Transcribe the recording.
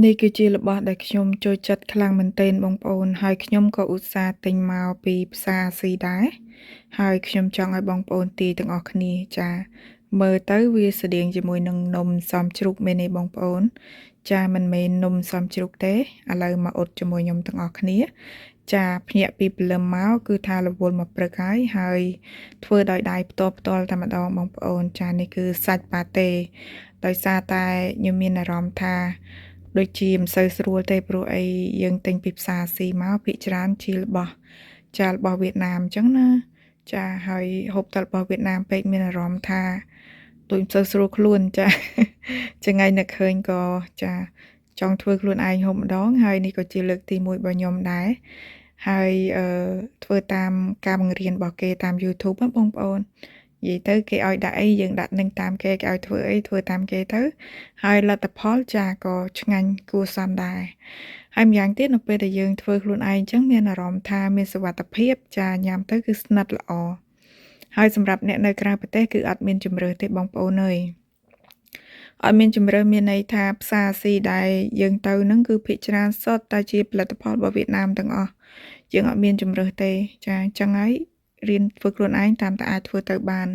នេះគឺជារបស់ដែលខ្ញុំចូលចិត្តខ្លាំងមែនទែនបងប្អូនហើយខ្ញុំក៏ឧស្សាហ៍ទិញមកពីផ្សារអាស៊ីដែរហើយខ្ញុំចង់ឲ្យបងប្អូនទាយទាំងអស់គ្នាចាមើលទៅវាស្តៀងជាមួយនឹងនំសមជ្រូកមែនទេបងប្អូនចាមិនមែននំសមជ្រូកទេឥឡូវមកអ៊ុតជាមួយខ្ញុំទាំងអស់គ្នាចាភ្ញាក់ពីព្រលឹមមកគឺថារវល់មកព្រឹកហើយធ្វើដោយដៃផ្ទាល់តែម្ដងបងប្អូនចានេះគឺសាច់ប៉ាតេដោយសារតែខ្ញុំមានអារម្មណ៍ថាដូចជាមិនសូវស្រួលទេព្រោះអីយើងទិញពីផ្សារអាស៊ីមកភាគច្រើនជារបស់វៀតណាមអញ្ចឹងណាចាហើយហូបតែរបស់វៀតណាមពេកមានអារម្មណ៍ថាដូចមិនសូវស្រួលខ្លួនចាថ្ងៃនឹកឃើញក៏ចាចង់ធ្វើខ្លួនឯងហូបម្ដងហើយនេះក៏ជាលើកទី1របស់ខ្ញុំដែរហើយធ្វើតាមការបង្រៀនរបស់គេតាម YouTube ណាបងប្អូននិយាយទៅគេឲ្យដាក់អីយើងដាក់នឹងតាមគេឲ្យធ្វើអីធ្វើតាមគេទៅហើយលទ្ធផលចាក៏ឆ្ងាញ់គួរសមដែរហើយម្យ៉ាងទៀតនៅពេលដែលយើងធ្វើខ្លួនឯងអញ្ចឹងមានអារម្មណ៍ថាមានសុវត្ថិភាពចាញ៉ាំទៅគឺស្និទ្ធល្អហើយសម្រាប់អ្នកនៅក្រៅប្រទេសគឺអត់មានជំរើសទេបងប្អូនអើយអត់មានជំរើសមានន័យថាផ្សារអាស៊ីដែលយើងទៅហ្នឹងគឺភាគច្រើនសុទ្ធតែជាផលិតផលរបស់វៀតណាមទាំងអស់យើងអត់មានជំរើសទេចាអញ្ចឹងហើយរៀនធ្វើខ្លួនឯងតាមតែអាចធ្វើទៅបាន